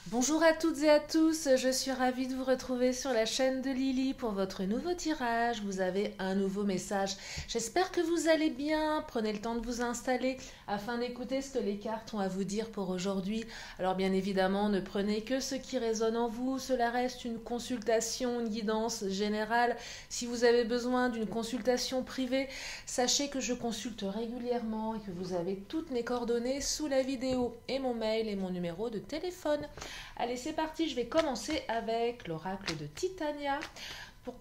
Bonjour à toutes et à tous, je suis ravie de vous retrouver sur la chaîne de Lily pour votre nouveau tirage. Vous avez un nouveau message. J'espère que vous allez bien. Prenez le temps de vous installer afin d'écouter ce que les cartes ont à vous dire pour aujourd'hui. Alors bien évidemment, ne prenez que ce qui résonne en vous. Cela reste une consultation, une guidance générale. Si vous avez besoin d'une consultation privée, sachez que je consulte régulièrement et que vous avez toutes mes coordonnées sous la vidéo et mon mail et mon numéro de téléphone. Allez, c'est parti, je vais commencer avec l'oracle de Titania pour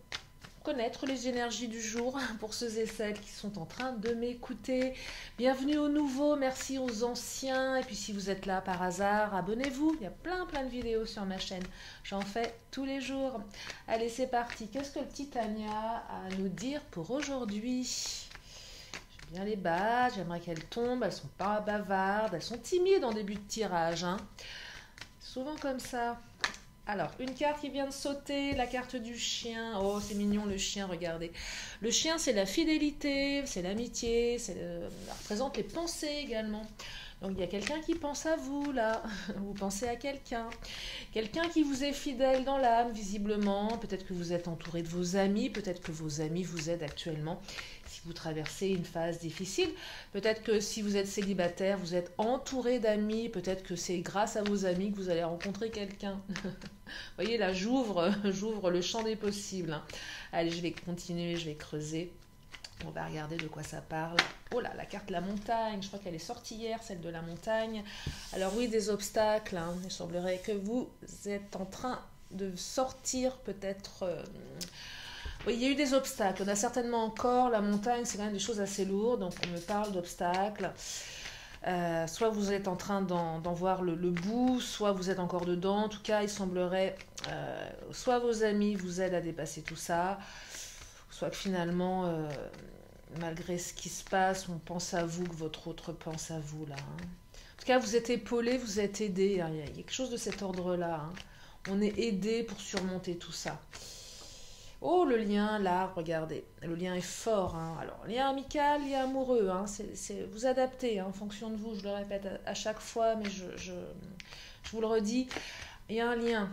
connaître les énergies du jour pour ceux et celles qui sont en train de m'écouter. Bienvenue aux nouveaux, merci aux anciens. Et puis si vous êtes là par hasard, abonnez-vous. Il y a plein de vidéos sur ma chaîne. J'en fais tous les jours. Allez, c'est parti. Qu'est-ce que le Titania a à nous dire pour aujourd'hui? J'aime bien les bases, j'aimerais qu'elles tombent. Elles sont pas bavardes, elles sont timides en début de tirage, hein. Souvent comme ça. Alors, une carte qui vient de sauter, la carte du chien. Oh, c'est mignon le chien, regardez. Le chien, c'est la fidélité, c'est l'amitié, ça représente les pensées également. Donc, il y a quelqu'un qui pense à vous, là. Vous pensez à quelqu'un. Quelqu'un qui vous est fidèle dans l'âme, visiblement. Peut-être que vous êtes entouré de vos amis. Peut-être que vos amis vous aident actuellement si vous traversez une phase difficile. Peut-être que si vous êtes célibataire, vous êtes entouré d'amis. Peut-être que c'est grâce à vos amis que vous allez rencontrer quelqu'un. Vous voyez, là, j'ouvre le champ des possibles, hein. Allez, je vais continuer, je vais creuser. On va regarder de quoi ça parle. Oh là, la carte de la montagne, je crois qu'elle est sortie hier, celle de la montagne. Alors oui, des obstacles, hein. Il semblerait que vous êtes en train de sortir peut-être... Oui, il y a eu des obstacles. On a certainement encore, la montagne, c'est quand même des choses assez lourdes, donc on me parle d'obstacles. Soit vous êtes en train d'en voir le bout, soit vous êtes encore dedans. En tout cas, il semblerait, soit vos amis vous aident à dépasser tout ça, soit que finalement, malgré ce qui se passe, on pense à vous, que votre autre pense à vous, là, hein. En tout cas, vous êtes épaulé, vous êtes aidé, hein. Il y a quelque chose de cet ordre-là, hein. On est aidé pour surmonter tout ça. Oh, le lien, là, regardez, le lien est fort, hein. Alors, lien amical, lien amoureux, hein. Vous adaptez, hein, en fonction de vous, je le répète à chaque fois, mais je vous le redis, il y a un lien.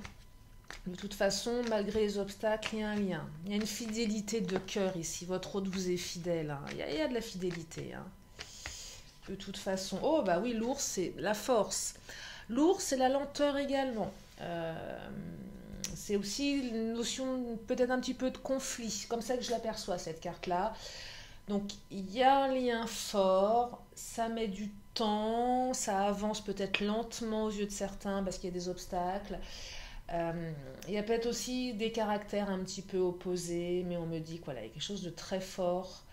De toute façon, malgré les obstacles, il y a un lien. Il y a une fidélité de cœur ici. Votre hôte vous est fidèle, hein. Il y a de la fidélité, hein. De toute façon. Oh, bah oui, l'ours, c'est la force. L'ours, c'est la lenteur également. C'est aussi une notion peut-être un petit peu de conflit. C'est comme ça que je l'aperçois, cette carte-là. Donc, il y a un lien fort. Ça met du temps. Ça avance peut-être lentement aux yeux de certains parce qu'il y a des obstacles. Il y a peut-être aussi des caractères un petit peu opposés, mais on me dit qu'il voilà, y a quelque chose de très fort.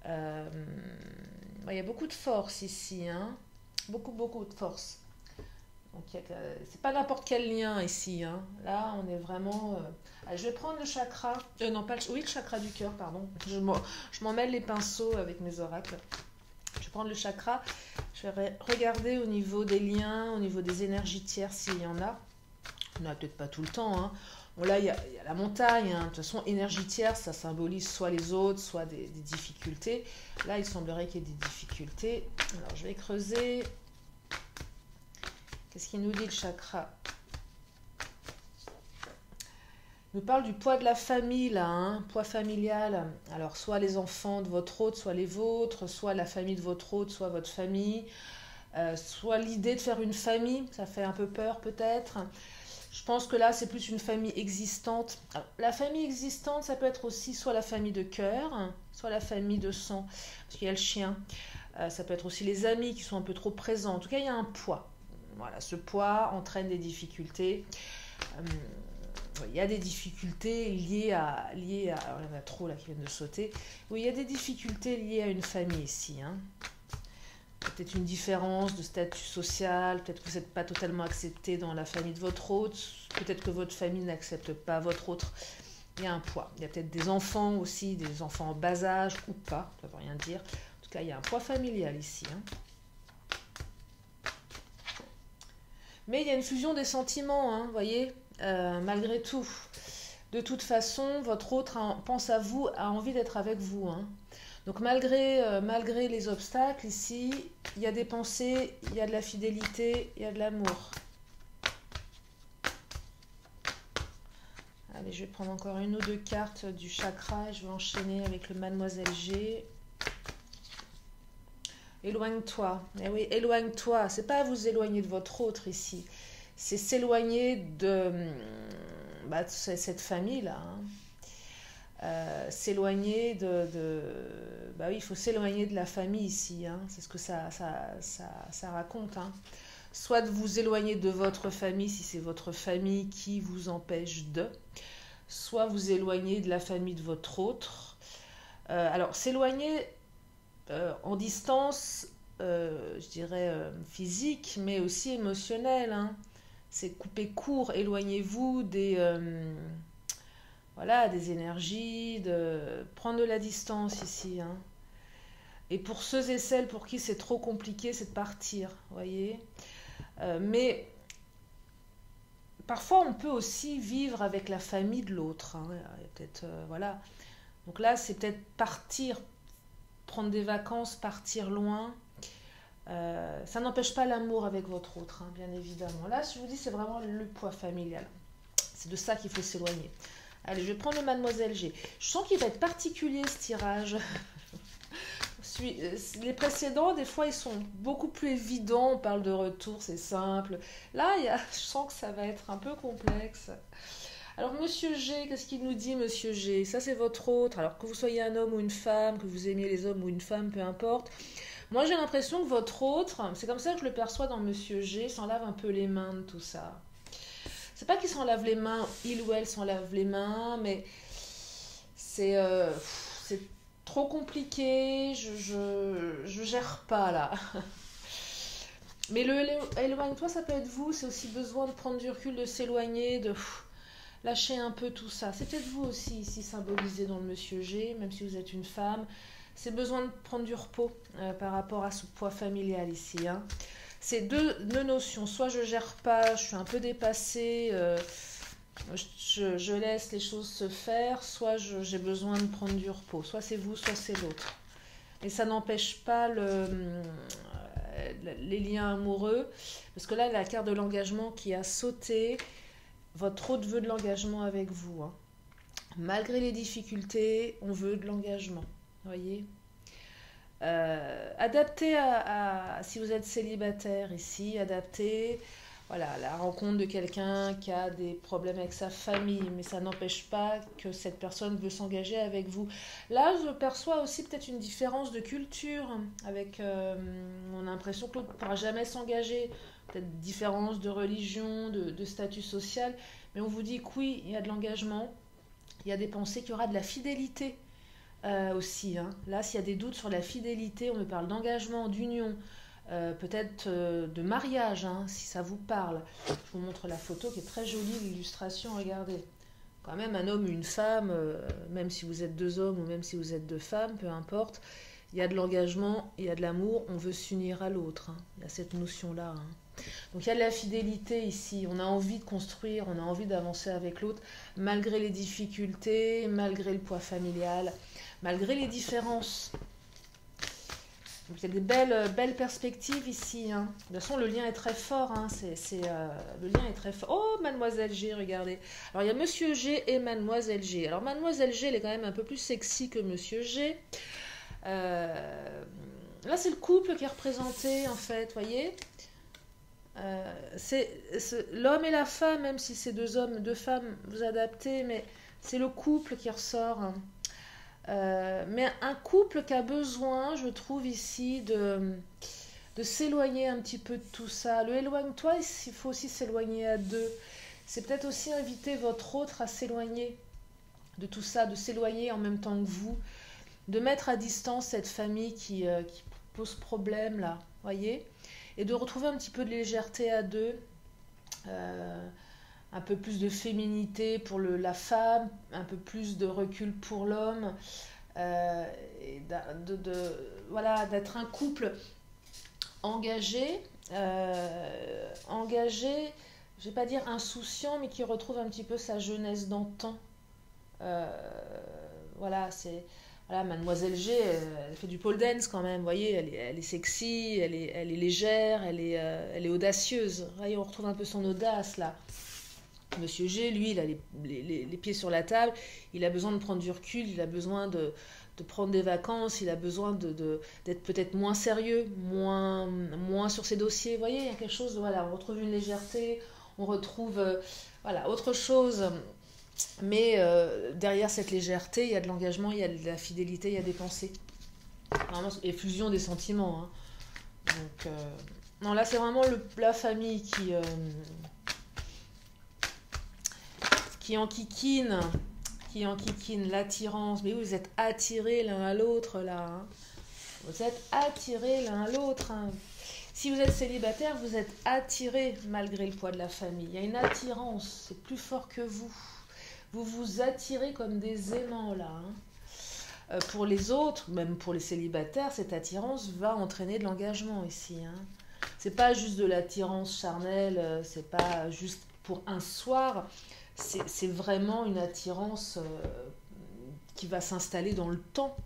Il y a beaucoup de force ici, hein. Beaucoup de force. Donc c'est pas n'importe quel lien ici, hein. Là, on est vraiment. Je vais prendre le chakra. Non, pas le, oui, le chakra du cœur, pardon. Je m'en mêle les pinceaux avec mes oracles. Je vais prendre le chakra. Je vais regarder au niveau des liens, au niveau des énergies tierces s'il y en a. On n'a peut-être pas tout le temps, hein. Bon, là, il y a la montagne, hein. De toute façon, énergie tierce, ça symbolise soit les autres, soit des difficultés. Là, il semblerait qu'il y ait des difficultés. Alors, je vais creuser. Qu'est-ce qu'il nous dit, le chakra? Il nous parle du poids de la famille, là, hein, poids familial. Alors, soit les enfants de votre hôte, soit les vôtres, soit la famille de votre hôte, soit votre famille. Soit l'idée de faire une famille, ça fait un peu peur peut-être. Je pense que là, c'est plus une famille existante. Alors, la famille existante, ça peut être aussi soit la famille de cœur, soit la famille de sang, parce qu'il y a le chien. Ça peut être aussi les amis qui sont un peu trop présents. En tout cas, il y a un poids. Voilà, ce poids entraîne des difficultés. Il y a des difficultés liées à... alors, il y en a trop là qui viennent de sauter. Oui, il y a des difficultés liées à une famille ici, hein. Peut-être une différence de statut social, peut-être que vous n'êtes pas totalement accepté dans la famille de votre hôte, peut-être que votre famille n'accepte pas votre autre. Il y a un poids. Il y a peut-être des enfants aussi, des enfants en bas âge ou pas, ça ne veut rien dire. En tout cas, il y a un poids familial ici, hein. Mais il y a une fusion des sentiments, hein, vous voyez, malgré tout. De toute façon, votre autre pense à vous, a envie d'être avec vous, hein. Donc malgré les obstacles, ici, il y a des pensées, il y a de la fidélité, il y a de l'amour. Allez, je vais prendre encore une ou deux cartes du chakra. Je vais enchaîner avec le Mademoiselle G. Éloigne-toi. Eh oui, éloigne-toi. C'est pas vous éloigner de votre autre ici. C'est s'éloigner de, cette famille-là. S'éloigner bah oui, il faut s'éloigner de la famille ici. C'est ce que ça raconte. Soit de vous éloigner de votre famille, si c'est votre famille qui vous empêche de. Soit vous éloigner de la famille de votre autre. Alors, s'éloigner en distance, je dirais physique, mais aussi émotionnelle. C'est couper court, éloignez-vous des énergies, prendre de la distance ici. Et pour ceux et celles pour qui c'est trop compliqué, c'est de partir, voyez. Mais parfois, on peut aussi vivre avec la famille de l'autre. Peut-être, voilà. Donc là, c'est peut-être partir, prendre des vacances, partir loin. Ça n'empêche pas l'amour avec votre autre, bien évidemment. Là, je vous dis, c'est vraiment le poids familial. C'est de ça qu'il faut s'éloigner. Allez, je vais prendre le Mademoiselle G. Je sens qu'il va être particulier, ce tirage. Les précédents, des fois, ils sont beaucoup plus évidents. On parle de retour, c'est simple. Là, je sens que ça va être un peu complexe. Alors, Monsieur G, qu'est-ce qu'il nous dit, Monsieur G? Ça, c'est votre autre. Alors, que vous soyez un homme ou une femme, que vous aimiez les hommes ou une femme, peu importe. Moi, j'ai l'impression que votre autre, c'est comme ça que je le perçois dans Monsieur G, s'en lave un peu les mains de tout ça. C'est pas qu'il s'en lave les mains, il ou elle s'en lave les mains, mais c'est trop compliqué, je gère pas là. Mais éloigne-toi, ça peut être vous, c'est aussi besoin de prendre du recul, de s'éloigner, de lâcher un peu tout ça. C'est peut-être vous aussi ici symbolisé dans le Monsieur G, même si vous êtes une femme. C'est besoin de prendre du repos par rapport à ce poids familial ici. C'est deux notions. Soit je gère pas, je suis un peu dépassée, je laisse les choses se faire, soit j'ai besoin de prendre du repos. Soit c'est vous, soit c'est l'autre. Et ça n'empêche pas les liens amoureux, parce que là, la carte de l'engagement qui a sauté, votre autre veut de l'engagement avec vous. Malgré les difficultés, on veut de l'engagement. Voyez, adaptez si vous êtes célibataire ici, adaptez la rencontre de quelqu'un qui a des problèmes avec sa famille, mais ça n'empêche pas que cette personne veut s'engager avec vous. Là, je perçois aussi peut-être une différence de culture, avec on a l'impression que l'autre ne pourra jamais s'engager, peut-être différence de religion, de statut social, mais on vous dit que oui, il y a de l'engagement, il y a des pensées qu'il y aura de la fidélité. Aussi, Là, s'il y a des doutes sur la fidélité, on me parle d'engagement, d'union, peut-être de mariage, si ça vous parle. Je vous montre la photo qui est très jolie, l'illustration, regardez. Quand même, un homme ou une femme, même si vous êtes deux hommes ou même si vous êtes deux femmes, peu importe, il y a de l'engagement, il y a de l'amour, on veut s'unir à l'autre. Il y a cette notion-là. Donc il y a de la fidélité ici, on a envie de construire, on a envie d'avancer avec l'autre, malgré les difficultés, malgré le poids familial, malgré les différences. Donc il y a des belles perspectives ici. De toute façon, le lien est très fort. Le lien est très fort. Oh, Mademoiselle G, regardez. Alors il y a Monsieur G et Mademoiselle G. Alors Mademoiselle G, elle est quand même un peu plus sexy que Monsieur G. Là, c'est le couple qui est représenté, en fait, voyez. L'homme et la femme, même si c'est deux hommes, deux femmes, vous adaptez, mais c'est le couple qui ressort. Mais un couple qui a besoin, je trouve ici, de s'éloigner un petit peu de tout ça. Le éloigne-toi, il faut aussi s'éloigner à deux. C'est peut-être aussi inviter votre autre à s'éloigner de tout ça, de s'éloigner en même temps que vous, de mettre à distance cette famille qui pose problème là, voyez, et de retrouver un petit peu de légèreté à deux, un peu plus de féminité pour la femme, un peu plus de recul pour l'homme, et d'être un couple engagé, je vais pas dire insouciant, mais qui retrouve un petit peu sa jeunesse d'antan. Mademoiselle G, elle fait du pole dance quand même, vous voyez, elle est sexy, elle est légère, elle est audacieuse. Voyez, on retrouve un peu son audace là. Monsieur G, lui, il a les pieds sur la table, il a besoin de prendre du recul, il a besoin de prendre des vacances, il a besoin d'être peut-être moins sérieux, moins sur ses dossiers. Vous voyez, il y a quelque chose, voilà, on retrouve une légèreté, on retrouve voilà, autre chose. Mais derrière cette légèreté, il y a de l'engagement, il y a de la fidélité, il y a des pensées. Vraiment, effusion des sentiments. Hein. Donc, non, là, c'est vraiment la famille qui enquiquine, l'attirance. Mais oui, vous êtes attirés l'un à l'autre, là. Hein. Vous êtes attirés l'un à l'autre. Hein. Si vous êtes célibataire, vous êtes attirés malgré le poids de la famille. Il y a une attirance, c'est plus fort que vous. Vous vous attirez comme des aimants, là. Hein. Pour les autres, même pour les célibataires, cette attirance va entraîner de l'engagement ici. Hein. C'est pas juste de l'attirance charnelle, c'est pas juste pour un soir. C'est vraiment une attirance qui va s'installer dans le temps.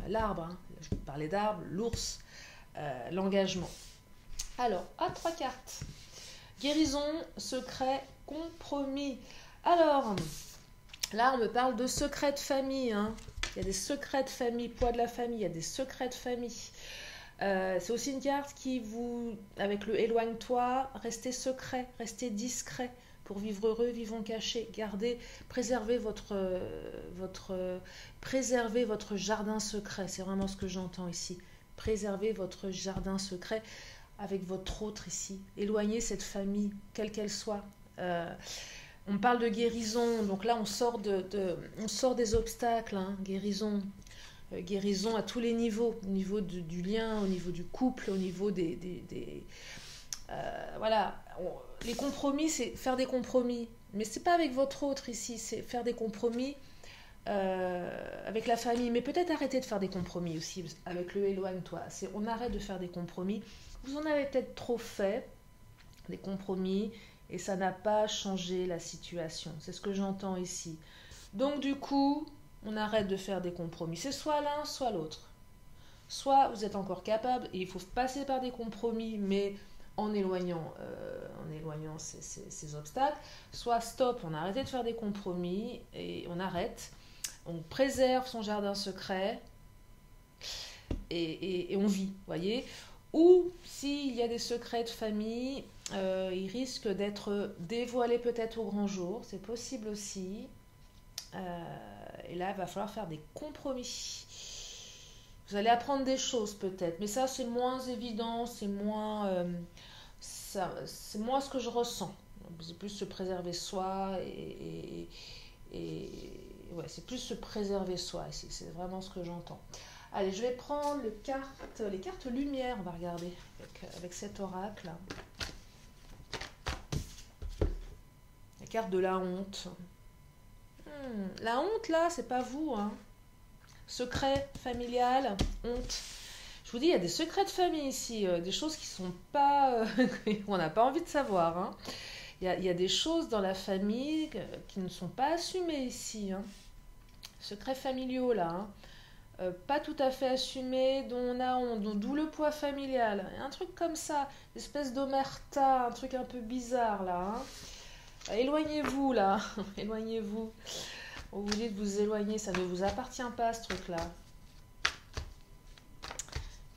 L'arbre, hein. Je parlais d'arbre, l'ours, l'engagement. Alors, à 3 cartes. Guérison, secret, compromis. Alors, là, on me parle de secrets de famille. Hein. Il y a des secrets de famille, poids de la famille, il y a des secrets de famille. C'est aussi une carte qui vous, avec le éloigne-toi, restez secret, restez discret. Pour vivre heureux, vivons cachés. Gardez, préservez votre jardin secret. C'est vraiment ce que j'entends ici. Préservez votre jardin secret avec votre autre ici. Éloignez cette famille, quelle qu'elle soit. On parle de guérison, donc là on sort des obstacles, hein, guérison. Guérison à tous les niveaux, au niveau du lien, au niveau du couple, au niveau voilà, les compromis, c'est faire des compromis. Mais c'est pas avec votre autre ici, c'est faire des compromis avec la famille. Mais peut-être arrêter de faire des compromis aussi avec le éloigne-toi. On arrête de faire des compromis. Vous en avez peut-être trop fait, des compromis, et ça n'a pas changé la situation. C'est ce que j'entends ici. Donc du coup, on arrête de faire des compromis. C'est soit l'un, soit l'autre. Soit vous êtes encore capable, et il faut passer par des compromis, mais en éloignant ces obstacles, soit stop, on a arrêté de faire des compromis et on arrête, on préserve son jardin secret et on vit, voyez. Ou s'il y a des secrets de famille, ils risquent d'être dévoilés peut-être au grand jour, c'est possible aussi. Et là, il va falloir faire des compromis. Vous allez apprendre des choses peut-être, mais ça c'est moins évident, c'est moins ce que je ressens. C'est plus se préserver soi ouais, c'est plus se préserver soi ici, c'est vraiment ce que j'entends. Allez, je vais prendre les cartes lumière, on va regarder avec cet oracle. La carte de la honte. La honte là, c'est pas vous, hein. Secret familial, honte. Je vous dis, il y a des secrets de famille ici, des choses qui sont pas, on n'a pas envie de savoir. Hein. Il y a des choses dans la famille qui ne sont pas assumées ici. Hein. Secrets familiaux là, hein. Pas tout à fait assumés, dont on a honte, d'où le poids familial. Un truc comme ça, une espèce d'omerta, un truc un peu bizarre là. Hein. Éloignez-vous là, éloignez-vous. On vous dit de vous éloigner, ça ne vous appartient pas ce truc-là.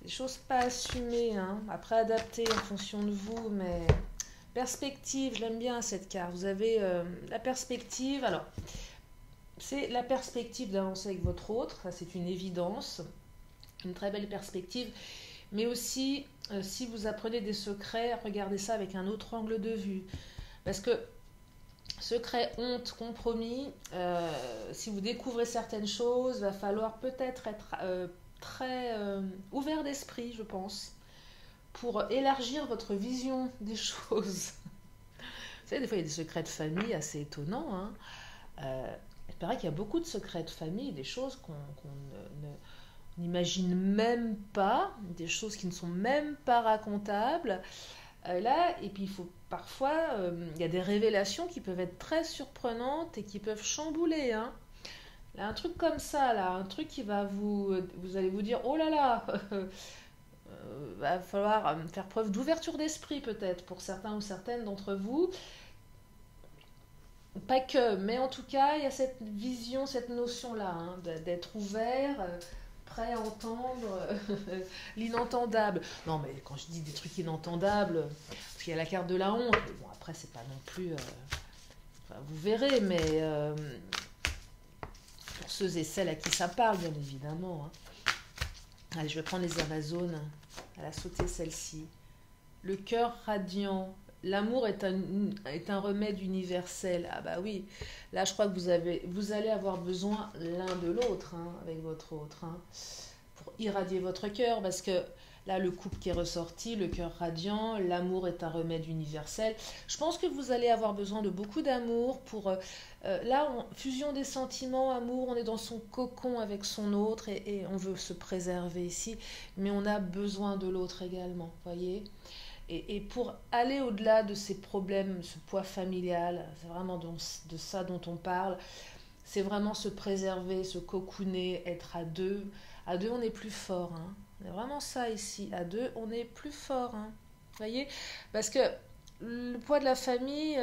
Des choses pas assumées, hein. Après adaptées en fonction de vous, mais perspective, je l'aime bien cette carte. Vous avez la perspective, alors c'est la perspective d'avancer avec votre autre, ça c'est une évidence, une très belle perspective, mais aussi si vous apprenez des secrets, regardez ça avec un autre angle de vue, parce que secret, honte, compromis, si vous découvrez certaines choses, va falloir peut-être être très ouvert d'esprit, je pense, pour élargir votre vision des choses. Vous savez, des fois, il y a des secrets de famille assez étonnants. Hein. Il paraît qu'il y a beaucoup de secrets de famille, des choses qu'on n'imagine même pas, des choses qui ne sont même pas racontables. Là, et puis il faut parfois, il y a des révélations qui peuvent être très surprenantes et qui peuvent chambouler. Hein. Là, un truc comme ça, là, un truc qui va vous allez vous dire, oh là là, va falloir faire preuve d'ouverture d'esprit peut-être pour certains ou certaines d'entre vous. Pas que, mais en tout cas, il y a cette vision, cette notion-là, hein, d'être ouvert, prêt à entendre l'inentendable. Non, mais quand je dis des trucs inentendables, parce qu'il y a la carte de la honte, bon, après, c'est pas non plus. Enfin, vous verrez, mais pour ceux et celles à qui ça parle, bien évidemment. Hein. Allez, je vais prendre les Amazones. Elle a sauté celle-ci. Le cœur radiant. L'amour est un remède universel. Ah bah oui, là je crois que vous allez avoir besoin l'un de l'autre, hein, avec votre autre, hein, pour irradier votre cœur, parce que là le couple qui est ressorti, le cœur radiant, l'amour est un remède universel. Je pense que vous allez avoir besoin de beaucoup d'amour pour... fusion des sentiments, amour, on est dans son cocon avec son autre et on veut se préserver ici, mais on a besoin de l'autre également, voyez. Et pour aller au-delà de ces problèmes, ce poids familial, c'est vraiment de ça dont on parle, c'est vraiment se préserver, se cocooner, être à deux. À deux, on est plus fort. Hein. C'est vraiment ça ici. À deux, on est plus fort. Hein. Vous voyez? Parce que le poids de la famille,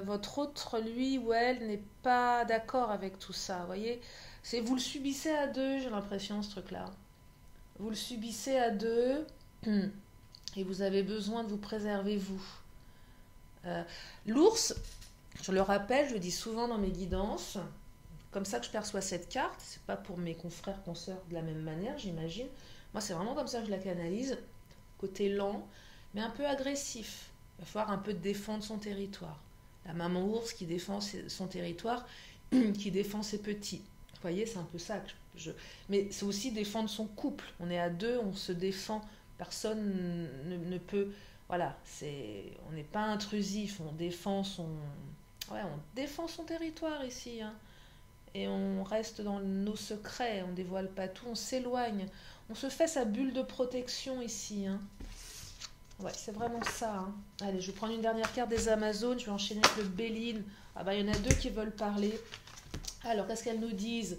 votre autre, lui ou elle, n'est pas d'accord avec tout ça. Vous voyez? Vous le subissez à deux, j'ai l'impression, ce truc-là. Vous le subissez à deux. Et vous avez besoin de vous préserver, vous. L'ours, je le rappelle, je le dis souvent dans mes guidances, comme ça que je perçois cette carte, c'est pas pour mes confrères, consoeurs de la même manière, j'imagine. Moi, c'est vraiment comme ça que je la canalise, côté lent, mais un peu agressif. Il va falloir un peu défendre son territoire. La maman ours qui défend son territoire, qui défend ses petits. Vous voyez, c'est un peu ça que Mais c'est aussi défendre son couple. On est à deux, on se défend. Personne ne peut... Voilà, on n'est pas intrusif, on défend son territoire ici. Hein. Et on reste dans nos secrets, on ne dévoile pas tout, on s'éloigne. On se fait sa bulle de protection ici. Hein. Ouais, c'est vraiment ça. Hein. Allez, je vais prendre une dernière carte des Amazones, je vais enchaîner avec le Béline. Ah bah, il y en a deux qui veulent parler. Alors, qu'est-ce qu'elles nous disent?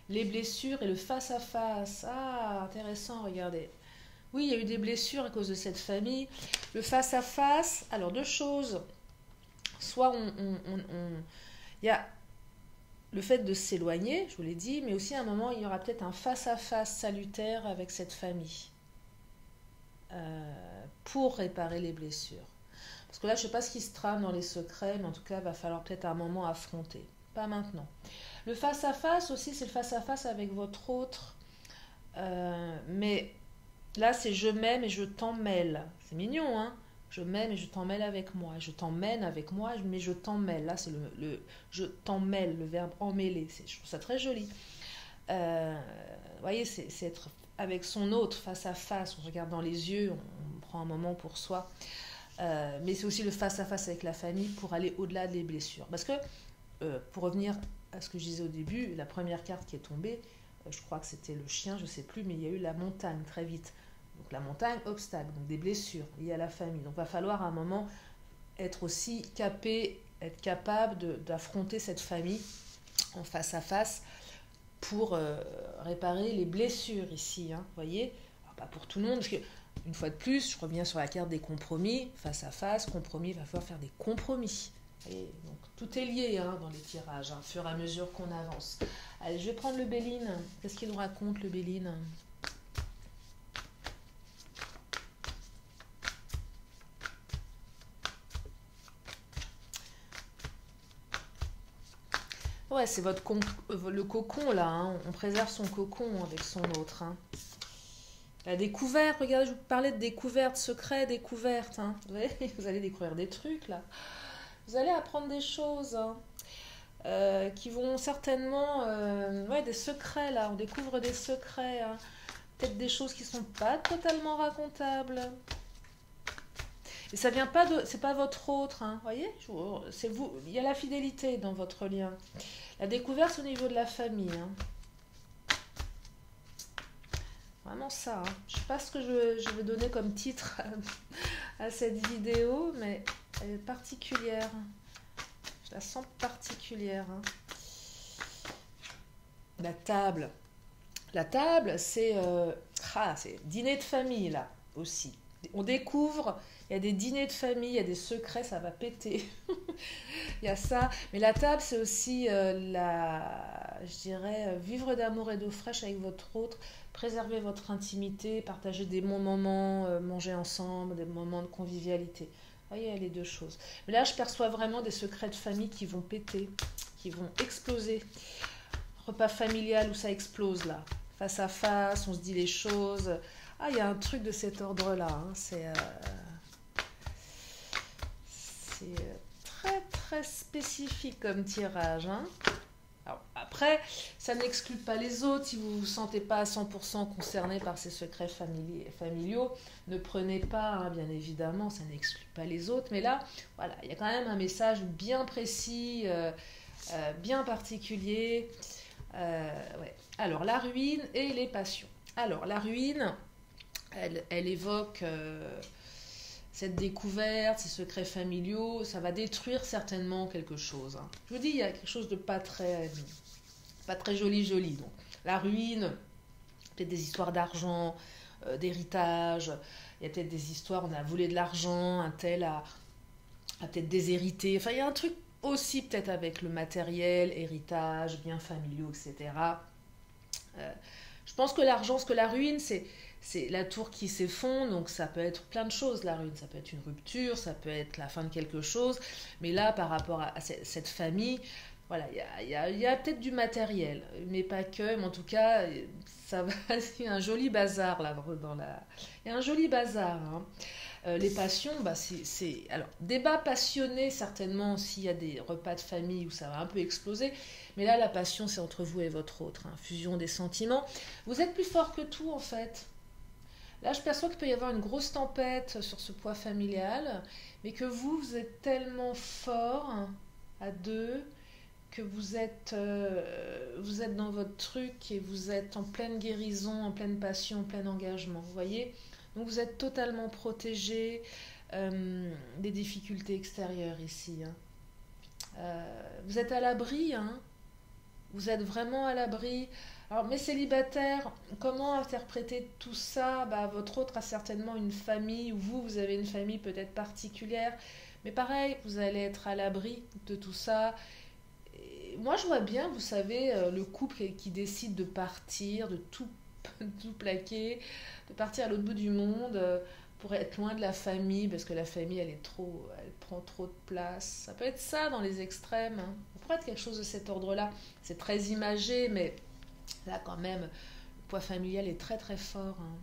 Les blessures et le face-à-face. Ah, intéressant, regardez. Oui, il y a eu des blessures à cause de cette famille. Le face-à-face, alors deux choses. Soit il y a le fait de s'éloigner, je vous l'ai dit, mais aussi à un moment, il y aura peut-être un face-à-face salutaire avec cette famille pour réparer les blessures. Parce que là, je ne sais pas ce qui se trame dans les secrets, mais en tout cas, il va falloir peut-être à un moment affronter. Pas maintenant. Le face-à-face aussi, c'est le face-à-face avec votre autre. Mais... Là, c'est je m'aime et je t'en mêle. C'est mignon, hein? Je m'aime et je t'en mêle avec moi. Je t'emmène avec moi, mais je t'en mêle. Là, c'est je t'en mêle, le verbe emmêler. Je trouve ça très joli. Vous voyez, c'est être avec son autre, face à face. On se regarde dans les yeux, on prend un moment pour soi. Mais c'est aussi le face à face avec la famille pour aller au-delà des blessures. Parce que, pour revenir à ce que je disais au début, la première carte qui est tombée, je crois que c'était le chien, je ne sais plus, mais il y a eu la montagne très vite. Donc la montagne, obstacle, donc des blessures liées à la famille. Donc il va falloir à un moment être aussi capé, être capable d'affronter cette famille en face à face pour réparer les blessures ici. Hein, vous voyez? Alors, pas pour tout le monde, parce que une fois de plus, je reviens sur la carte des compromis. Face à face, compromis, il va falloir faire des compromis. Et donc tout est lié hein, dans les tirages, hein, au fur et à mesure qu'on avance. Allez, je vais prendre le Béline. Qu'est-ce qu'il nous raconte, le Béline? Ouais, c'est le cocon, là. Hein. On préserve son cocon avec son autre. Hein. La découverte, regardez, je vous parlais de découverte, secret, découverte. Hein. Vous allez découvrir des trucs, là. Vous allez apprendre des choses hein, qui vont certainement... des secrets, là. On découvre des secrets. Hein. Peut-être des choses qui ne sont pas totalement racontables. Et ça vient pas de... C'est pas votre autre, hein, voyez? C'est vous. Il y a la fidélité dans votre lien. La découverte au niveau de la famille. Hein. Vraiment ça. Hein. Je ne sais pas ce que je vais donner comme titre à cette vidéo, mais elle est particulière. Je la sens particulière. Hein. La table. La table, c'est dîner de famille, là, aussi. On découvre, il y a des dîners de famille, il y a des secrets, ça va péter. Il y a ça. Mais la table, c'est aussi, je dirais, vivre d'amour et d'eau fraîche avec votre autre, préserver votre intimité, partager des bons moments, manger ensemble, des moments de convivialité. Vous voyez, il y a les deux choses. Mais là, je perçois vraiment des secrets de famille qui vont péter, qui vont exploser. Repas familial où ça explose là. Face à face, on se dit les choses. Ah, il y a un truc de cet ordre-là. Hein. C'est très très spécifique comme tirage. Hein. Alors, après, ça n'exclut pas les autres. Si vous ne vous sentez pas à 100% concerné par ces secrets familiaux, ne prenez pas, hein, bien évidemment, ça n'exclut pas les autres. Mais là, voilà, il y a quand même un message bien précis, bien particulier. Ouais. Alors, la ruine et les passions. Alors, la ruine, elle évoque cette découverte, ces secrets familiaux. Ça va détruire certainement quelque chose. Hein. Je vous dis, il y a quelque chose de pas très joli. Donc, la ruine, peut-être des histoires d'argent, d'héritage. Il y a peut-être des histoires, on a volé de l'argent, un tel a peut-être déshérité. Enfin, il y a un truc aussi peut-être avec le matériel, héritage, biens familiaux, etc. Je pense que l'argent, ce que la ruine, c'est la tour qui s'effondre, donc ça peut être plein de choses, la ruine. Ça peut être une rupture, ça peut être la fin de quelque chose. Mais là, par rapport à cette famille, voilà, il y a peut-être du matériel, mais pas que. Mais en tout cas, ça va, il y a un joli bazar là il y a un joli bazar. Hein. Les passions, bah alors débat passionné certainement s'il y a des repas de famille où ça va un peu exploser, mais là la passion c'est entre vous et votre autre, hein, fusion des sentiments. Vous êtes plus fort que tout en fait. Là je perçois qu'il peut y avoir une grosse tempête sur ce poids familial, mais que vous êtes tellement fort à deux que vous êtes dans votre truc et vous êtes en pleine guérison, en pleine passion, en plein engagement, vous voyez. Donc vous êtes totalement protégé des difficultés extérieures ici. Hein. Vous êtes à l'abri, hein. Vous êtes vraiment à l'abri. Alors mes célibataires, comment interpréter tout ça? Bah, votre autre a certainement une famille, ou vous avez une famille peut-être particulière. Mais pareil, vous allez être à l'abri de tout ça. Et moi je vois bien, vous savez, le couple qui décide de partir, de tout plaquer, de partir à l'autre bout du monde pour être loin de la famille parce que la famille elle prend trop de place. Ça peut être ça dans les extrêmes. Hein. Ça pourrait être quelque chose de cet ordre-là. C'est très imagé, mais là quand même, le poids familial est très très fort. Hein.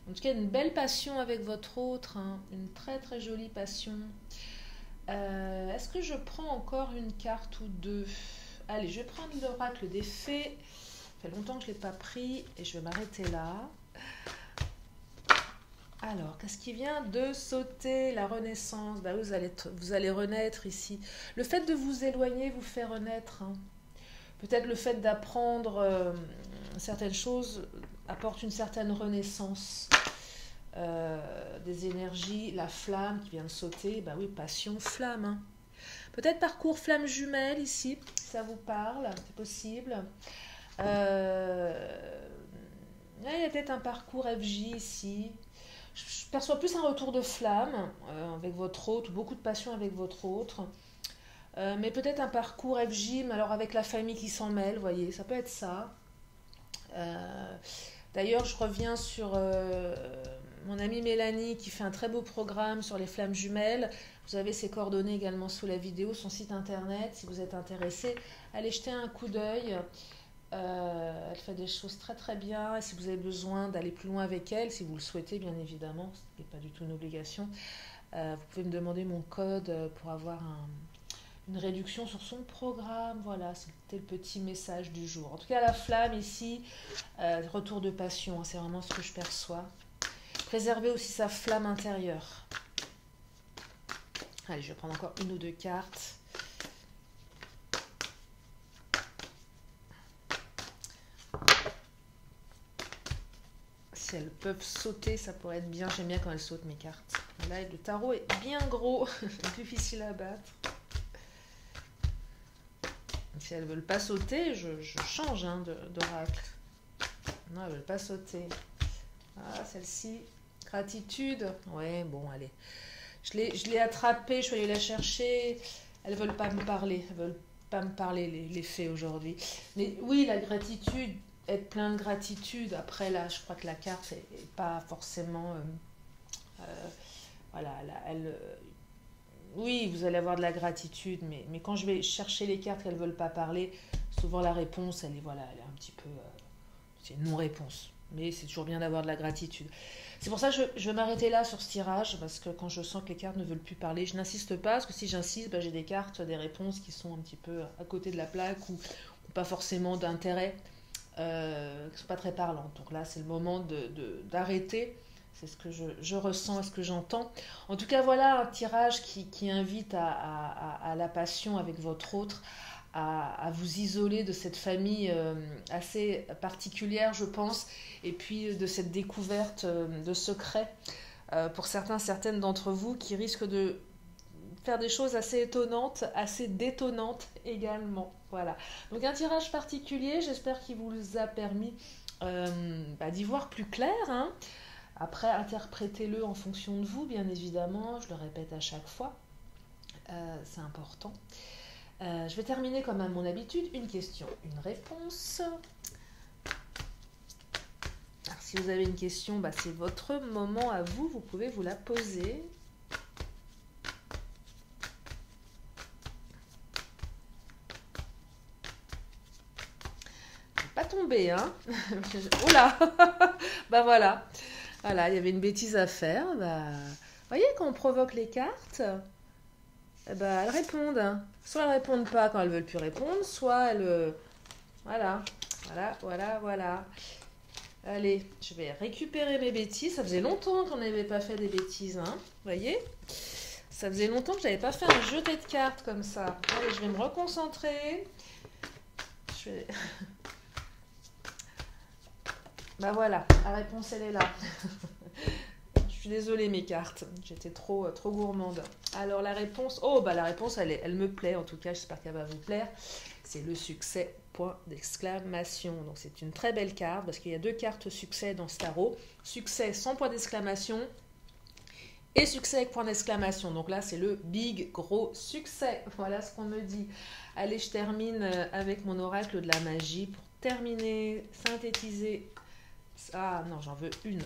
En tout cas, une belle passion avec votre autre, hein. Une très très jolie passion. Est-ce que je prends encore une carte ou deux? Allez, je vais prendre l'oracle des fées. Ça fait longtemps que je ne l'ai pas pris et je vais m'arrêter là. Alors, qu'est-ce qui vient de sauter? La renaissance. Bah, vous allez renaître ici. Le fait de vous éloigner vous fait renaître. Hein. Peut-être le fait d'apprendre certaines choses apporte une certaine renaissance des énergies. La flamme qui vient de sauter. Bah oui, passion, flamme. Hein. Peut-être parcours flamme jumelle ici, si ça vous parle. C'est possible. Il y a peut-être un parcours FJ ici. Je perçois plus un retour de flamme avec votre autre, beaucoup de passion avec votre autre. Mais peut-être un parcours FJ, mais alors avec la famille qui s'en mêle, vous voyez, ça peut être ça. D'ailleurs, je reviens sur mon amie Mélanie qui fait un très beau programme sur les flammes jumelles. Vous avez ses coordonnées également sous la vidéo, son site internet. Si vous êtes intéressé, allez jeter un coup d'œil. Elle fait des choses très très bien et si vous avez besoin d'aller plus loin avec elle, si vous le souhaitez bien évidemment, ce n'est pas du tout une obligation, vous pouvez me demander mon code pour avoir une réduction sur son programme. Voilà, c'était le petit message du jour. En tout cas, la flamme ici, retour de passion, hein, c'est vraiment ce que je perçois. Préserver aussi sa flamme intérieure. Allez, je vais prendre encore une ou deux cartes. Si elles peuvent sauter, ça pourrait être bien. J'aime bien quand elles sautent mes cartes. Là, le tarot est bien gros, difficile à battre. Si elles ne veulent pas sauter, je change d'oracle. Non, elles ne veulent pas sauter. Ah, celle-ci, Gratitude. Ouais, bon, allez. Je l'ai attrapée, je suis allée la chercher. Elles veulent pas me parler. Elles veulent pas me parler, les fées aujourd'hui. Mais oui, la gratitude, être plein de gratitude. Après, là, je crois que la carte est pas forcément... voilà, oui, vous allez avoir de la gratitude, mais quand je vais chercher les cartes qu'elles ne veulent pas parler, souvent la réponse, elle est, voilà, elle est un petit peu... c'est une non-réponse. Mais c'est toujours bien d'avoir de la gratitude. C'est pour ça que je vais m'arrêter là sur ce tirage, parce que quand je sens que les cartes ne veulent plus parler, je n'insiste pas, parce que si j'insiste, j'ai des cartes, des réponses qui sont un petit peu à côté de la plaque, ou pas forcément d'intérêt, qui ne sont pas très parlantes. Donc là, c'est le moment d'arrêter. C'est ce que je ressens, ce que j'entends. En tout cas, voilà un tirage qui invite à la passion avec votre autre, à vous isoler de cette famille assez particulière, je pense, et puis de cette découverte de secrets pour certaines d'entre vous qui risquent de faire des choses assez étonnantes, assez détonnantes également. Voilà. Donc un tirage particulier, j'espère qu'il vous a permis d'y voir plus clair, hein. Après, interprétez-le en fonction de vous, bien évidemment. Je le répète à chaque fois. C'est important. Je vais terminer comme à mon habitude. Une question, une réponse. Alors, si vous avez une question, c'est votre moment à vous. Vous pouvez vous la poser. Pas tomber, hein. Oula. Voilà. Voilà, il y avait une bêtise à faire. Vous voyez, quand on provoque les cartes, elles répondent. Soit elles répondent pas quand elles veulent plus répondre, soit elles... Voilà. Allez, je vais récupérer mes bêtises. Ça faisait longtemps qu'on n'avait pas fait des bêtises, hein. Vous voyez? Ça faisait longtemps que je n'avais pas fait un jeté de cartes comme ça. Allez, je vais me reconcentrer. Voilà, la réponse elle est là. Je suis désolée mes cartes, j'étais trop gourmande. Alors la réponse, la réponse elle me plaît en tout cas, j'espère qu'elle va vous plaire. C'est le succès, point d'exclamation. Donc c'est une très belle carte parce qu'il y a 2 cartes succès dans ce tarot. Succès sans point d'exclamation et succès avec point d'exclamation. Donc là c'est le big gros succès. Voilà ce qu'on me dit. Allez, je termine avec mon oracle de la magie pour terminer, synthétiser. Ah non, j'en veux une.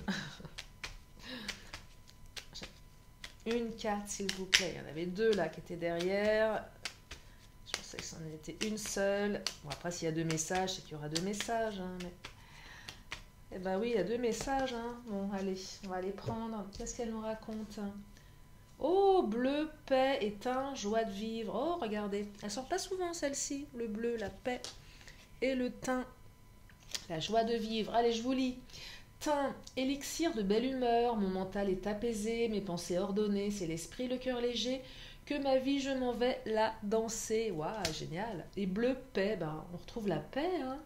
Une carte, s'il vous plaît. Il y en avait 2 là qui étaient derrière. Je pensais que c'en était une seule. Bon, après, s'il y a 2 messages, c'est qu'il y aura 2 messages. Hein, mais... Eh ben oui, il y a 2 messages. Hein. Bon, allez, on va les prendre. Qu'est-ce qu'elle nous raconte? Oh, bleu, paix, éteint, joie de vivre. Oh, regardez. Elle sort pas souvent, celle-ci. Le bleu, la paix et le thym. La joie de vivre. Allez, je vous lis. Thym, élixir de belle humeur, mon mental est apaisé, mes pensées ordonnées, c'est l'esprit, le cœur léger, que ma vie je m'en vais la danser. Waouh, génial. Et bleu, paix, on retrouve la paix, hein.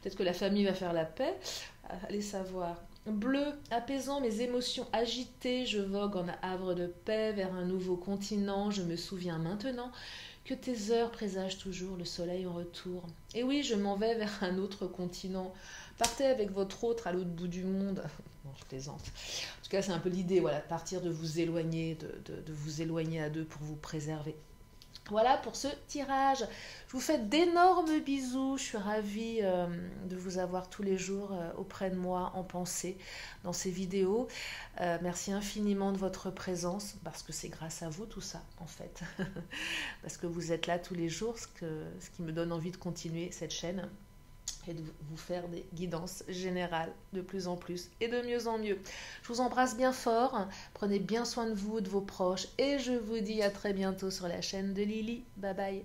Peut-être que la famille va faire la paix. Allez savoir. Bleu, apaisant mes émotions agitées, je vogue en havre de paix vers un nouveau continent, je me souviens maintenant que tes heures présagent toujours le soleil en retour. Et oui, je m'en vais vers un autre continent. Partez avec votre autre à l'autre bout du monde. Non, je plaisante. En tout cas, c'est un peu l'idée, voilà, de partir, de vous éloigner, de vous éloigner à 2 pour vous préserver. Voilà pour ce tirage. Je vous fais d'énormes bisous. Je suis ravie de vous avoir tous les jours auprès de moi en pensée dans ces vidéos. Merci infiniment de votre présence parce que c'est grâce à vous tout ça en fait. Parce que vous êtes là tous les jours, ce qui me donne envie de continuer cette chaîne et de vous faire des guidances générales de plus en plus et de mieux en mieux. Je vous embrasse bien fort, prenez bien soin de vous, de vos proches et je vous dis à très bientôt sur la chaîne de Lily. Bye bye.